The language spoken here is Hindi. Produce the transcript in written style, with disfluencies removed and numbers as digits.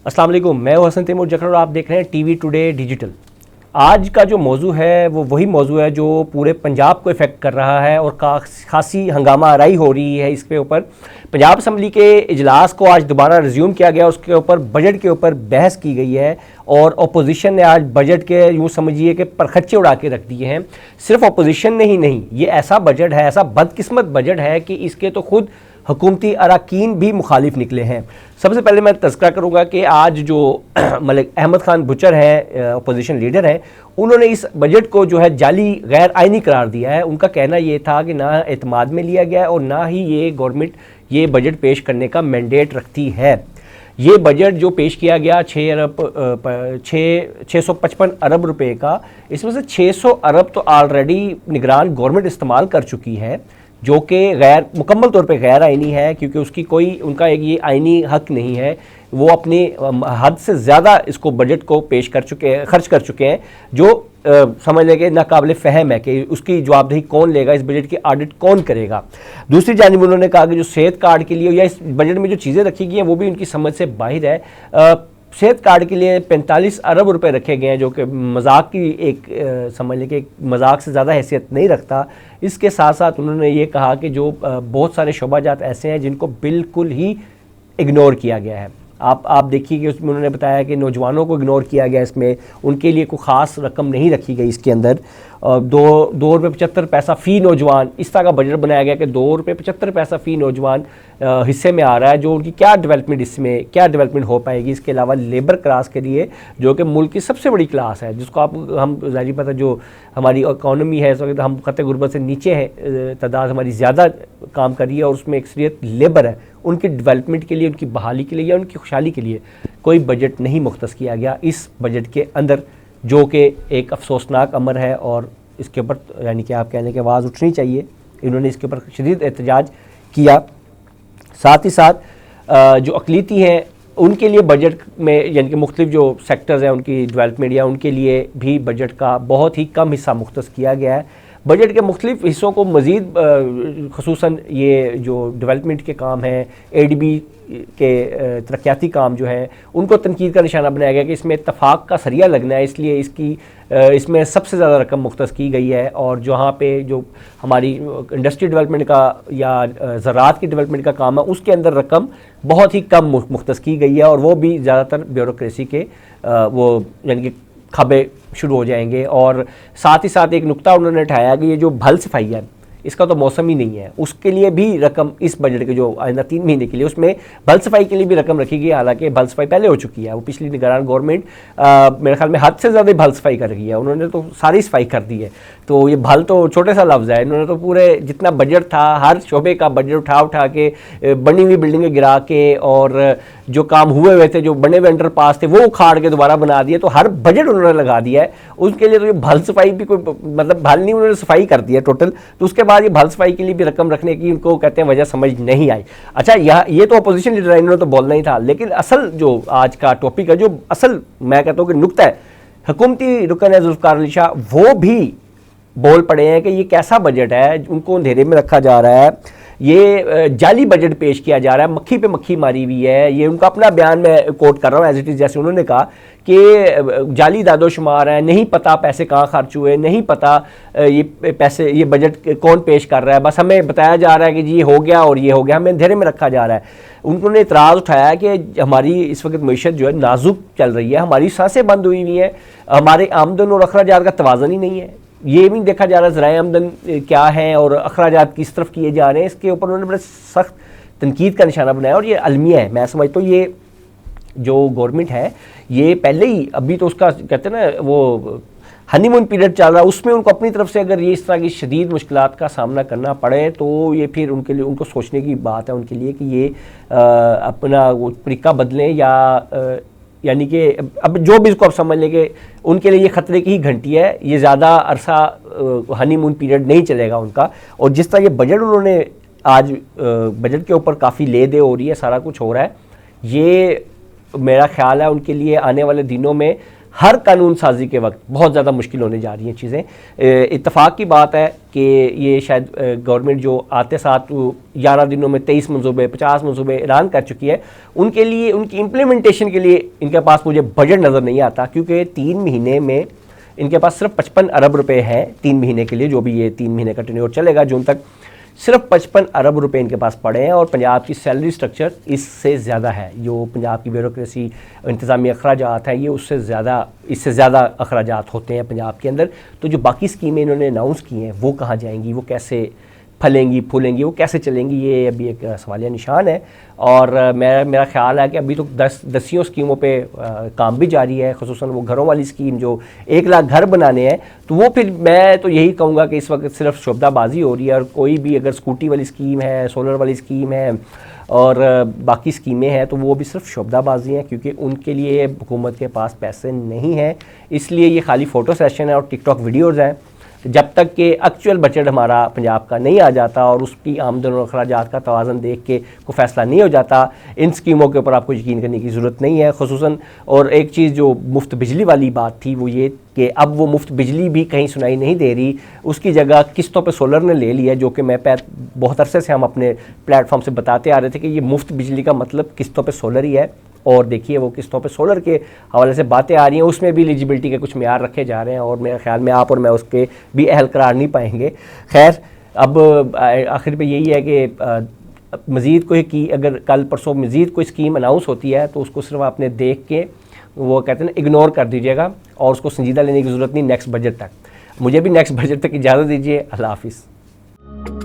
अस्सलाम वालेकुम, मैं हूं हसन तैमूर जखर और आप देख रहे हैं टीवी टुडे डिजिटल। आज का जो मौजू है वो वही मौजू है जो पूरे पंजाब को इफ़ेक्ट कर रहा है और खासी हंगामा आराई हो रही है इसके ऊपर। पंजाब असम्बली के इजलास को आज दोबारा रिज्यूम किया गया, उसके ऊपर बजट के ऊपर बहस की गई है और अपोजिशन ने आज बजट के यूँ समझिए कि परखच्चे उड़ा के रख दिए हैं। सिर्फ अपोजिशन ने ही नहीं, ये ऐसा बजट है, ऐसा बदकिस्मत बजट है कि इसके तो खुद हुकूमती अरकान भी मुखालिफ निकले हैं। सबसे पहले मैं तज़किरा करूँगा कि आज जो मलिक अहमद खान बुचर हैं, अपोजिशन लीडर हैं, उन्होंने इस बजट को जो है जाली गैर आइनी करार दिया है। उनका कहना ये था कि ना एतमाद में लिया गया और ना ही ये गवर्नमेंट ये बजट पेश करने का मैंडेट रखती है। ये बजट जो पेश किया गया 655 अरब रुपए का, इसमें से 600 अरब तो ऑलरेडी निगरान गवर्नमेंट इस्तेमाल कर चुकी है, जो कि गैर मुकम्मल तौर पे गैर आइनी है, क्योंकि उसकी कोई उनका एक ये आइनी हक नहीं है। वो अपनी हद से ज़्यादा इसको बजट को पेश कर चुके हैं, खर्च कर चुके हैं, जो समझ लेंगे नाकाबिल फ़हम है कि उसकी जवाबदेही कौन लेगा, इस बजट की ऑडिट कौन करेगा। दूसरी जानिब उन्होंने कहा कि जो सेहत कार्ड के लिए या इस बजट में जो चीज़ें रखी गई हैं वो भी उनकी समझ से बाहर है। सेहत कार्ड के लिए 45 अरब रुपए रखे गए हैं, जो कि मजाक की एक समझ लें कि मजाक से ज़्यादा हैसियत नहीं रखता। इसके साथ साथ उन्होंने ये कहा कि जो बहुत सारे शोबाजात ऐसे हैं जिनको बिल्कुल ही इग्नोर किया गया है। आप देखिए कि उसमें उन्होंने बताया कि नौजवानों को इग्नोर किया गया, इसमें उनके लिए कोई ख़ास रकम नहीं रखी गई इसके अंदर। 2 रुपये 75 पैसा फ़ी नौजवान, इस तरह का बजट बनाया गया कि 2 रुपये 75 पैसा फ़ी नौजवान हिस्से में आ रहा है, जो उनकी क्या डेवलपमेंट, इसमें क्या डेवलपमेंट हो पाएगी। इसके अलावा लेबर क्लास के लिए, जो कि मुल्क की सबसे बड़ी क्लास है, जिसको हम ज़ाहिर पता जो हमारी इकॉनमी है इस वक्त हम खत्े गुर्बत से नीचे है, तादाद हमारी ज़्यादा काम कर रही है और उसमें अक्सरियत लेबर है, उनकी डेवलपमेंट के लिए, उनकी बहाली के लिए या उनकी खुशहाली के लिए कोई बजट नहीं मुख्तस किया गया इस बजट के अंदर, जो कि एक अफसोसनाक अमर है। और इसके ऊपर यानी कि आप कहने की आवाज़ उठनी चाहिए। इन्होंने इसके ऊपर शदीद एहतजाज किया। साथ ही साथ जो अक़लीती हैं उनके लिए बजट में यानी कि मुख्तलिफ जो सेक्टर्स हैं उनकी डेवलपमेंट या उनके लिए भी बजट का बहुत ही कम हिस्सा मुख्तस किया गया है। बजट के मुख्तलिफ हिस्सों को मज़ीद ख़ुसूसन ये जो डेवलपमेंट के काम हैं, ADB के तरक्याती काम जो है, उनको तनकीद का निशाना बनाया गया कि इसमें इत्तफाक का सरिया लगना है, इसलिए इसमें सबसे ज़्यादा रकम मुख्तस की गई है। और जहाँ पे जो हमारी इंडस्ट्री डेवलपमेंट का या ज़राअत की डेवलपमेंट का काम है, उसके अंदर रकम बहुत ही कम मुख्तस की गई है और वो भी ज़्यादातर ब्यूरोक्रेसी के वो यानी कि खबे शुरू हो जाएंगे। और साथ ही साथ एक नुक्ता उन्होंने उठाया कि ये जो भल सफाई है, इसका तो मौसम ही नहीं है, उसके लिए भी रकम इस बजट के जो आइंदा 3 महीने के लिए उसमें भल सफाई के लिए भी रकम रखी गई। हालांकि भल सफाई पहले हो चुकी है, वो पिछली निगरान गवर्नमेंट मेरे ख्याल में हद से ज़्यादा भल सफाई कर रही है, उन्होंने तो सारी सफाई कर दी है। तो ये भल तो छोटे सा लफ्ज़ है, इन्होंने तो पूरे जितना बजट था हर शोबे का बजट उठा के बनी हुई बिल्डिंगें गिरा के और जो काम हुए थे, जो बने हुए अंडरपास थे, वो उखाड़ के दोबारा बना दिए। तो हर बजट उन्होंने लगा दिया है उसके लिए। तो ये भल सफाई भी कोई मतलब भल नहीं, उन्होंने सफाई कर दी है टोटल। तो उसके बाद ये भल सफाई के लिए भी रकम रखने की उनको कहते हैं वजह समझ नहीं आई। अच्छा, ये तो अपोजिशन लीडर इन्होंने तो बोलना ही था, लेकिन असल जो आज का टॉपिक है, जो असल मैं कहता हूँ कि नुक्ता है, हुकूमती रुकन है जुल्फ़िकार अली शाह, वो भी बोल पड़े हैं कि ये कैसा बजट है, उनको अंधेरे में रखा जा रहा है, ये जाली बजट पेश किया जा रहा है, मक्खी पे मक्खी मारी हुई है। ये उनका अपना बयान में कोट कर रहा हूँ एज इट इज़, जैसे उन्होंने कहा कि जाली दादोशुमार है, नहीं पता पैसे कहाँ खर्च हुए, नहीं पता ये पैसे, ये बजट कौन पेश कर रहा है, बस हमें बताया जा रहा है कि जी ये हो गया और ये हो गया, हमें अंधेरे में रखा जा रहा है। उन्होंने इतराज़ उठाया कि हमारी इस वक्त मईशत जो है नाजुक चल रही है, हमारी सांसें बंद हुई हुई हैं, हमारे आमदन और अखराजात का तवाज़ुन ही नहीं है, ये भी देखा जा रहा है ज़राए आमदन क्या है और अखराजात किस तरफ किए जा रहे हैं। इसके ऊपर उन्होंने बड़े सख्त तनकीद का निशाना बनाया और ये अलमिया है। मैं समझता हूँ ये जो गवर्नमेंट है ये पहले ही, अभी तो उसका कहते हैं ना वो हनीमून पीरियड चल रहा है, उसमें उनको अपनी तरफ से अगर ये इस तरह की शदीद मुश्किलात का सामना करना पड़े तो ये फिर उनके लिए, उनको सोचने की बात है उनके लिए कि ये अपना वो तरीका बदलें या यानी कि अब जो भी इसको आप समझ लें कि उनके लिए ये ख़तरे की ही घंटी है, ये ज़्यादा अरसा हनीमून पीरियड नहीं चलेगा उनका। और जिस तरह ये बजट उन्होंने आज बजट के ऊपर काफ़ी ले दे हो रही है, सारा कुछ हो रहा है, ये मेरा ख्याल है उनके लिए आने वाले दिनों में हर कानून साजी के वक्त बहुत ज़्यादा मुश्किल होने जा रही हैं चीज़ें। इत्तफाक की बात है कि ये शायद गवर्नमेंट जो आते साथ 11 दिनों में 23 मंसूबे 50 मंसूबे ऐलान कर चुकी है, उनके लिए उनकी इम्प्लीमेंटेशन के लिए इनके पास मुझे बजट नज़र नहीं आता, क्योंकि 3 महीने में इनके पास सिर्फ 55 अरब रुपए हैं 3 महीने के लिए, जो भी ये 3 महीने का टेन्योर चलेगा जून तक, सिर्फ 55 अरब रुपए इनके पास पड़े हैं। और पंजाब की सैलरी स्ट्रक्चर इससे ज़्यादा है, जो पंजाब की ब्यूरोक्रेसी इंतज़ामी अखराजात हैं ये उससे ज़्यादा, इससे ज़्यादा अखराजात होते हैं पंजाब के अंदर। तो जो बाकी स्कीमें इन्होंने अनाउंस की हैं वो कहाँ जाएंगी, वो कैसे फलेंगी फूलेंगी, वो कैसे चलेंगी, ये अभी एक सवालिया निशान है। और मेरा ख्याल है कि अभी तो 10 स्कीमों पे काम भी जारी है, खुसूसन वो घरों वाली स्कीम जो 1 लाख घर बनाने हैं, तो वो फिर मैं तो यही कहूँगा कि इस वक्त सिर्फ शोबदाबाजी हो रही है। और कोई भी अगर स्कूटी वाली स्कीम है, सोलर वाली स्कीम है और बाकी स्कीमें हैं, तो वो भी सिर्फ शोबदाबाजी हैं, क्योंकि उनके लिए हुकूमत के पास पैसे नहीं हैं। इसलिए ये खाली फ़ोटो सेशन है और टिकटॉक वीडियोज़ हैं। जब तक कि एक्चुअल बजट हमारा पंजाब का नहीं आ जाता और उसकी आमदन और अखराजात का तवाज़न देख के कोई फ़ैसला नहीं हो जाता, इन स्कीमों के ऊपर आपको यकीन करने की ज़रूरत नहीं है। खुसूसन और एक चीज़ जो मुफ्त बिजली वाली बात थी वो ये कि अब वो मुफ्त बिजली भी कहीं सुनाई नहीं दे रही, उसकी जगह किस्तों पे सोलर ने ले लिया, जो कि मैं बहुत अरसे से हम अपने प्लेटफॉर्म से बताते आ रहे थे कि ये मुफ्त बिजली का मतलब किस्तों पे सोलर ही है। और देखिए वो किस्तों पे सोलर के हवाले से बातें आ रही हैं, उसमें भी एलिजिबिलिटी के कुछ मेयार रखे जा रहे हैं और मेरे ख्याल में आप और मैं उसके भी अहल करार नहीं पाएंगे। खैर, अब आखिर पे यही है कि मज़ीद कोई की अगर कल परसों मज़ीद कोई स्कीम अनाउंस होती है तो उसको सिर्फ आपने देख के वो कहते हैं ना इग्नोर कर दीजिएगा और उसको संजीदा लेने की ज़रूरत नहीं नेक्स्ट बजट तक। मुझे भी नेक्स्ट बजट तक इजाज़त दीजिए। अल्लाह हाफ़िज़।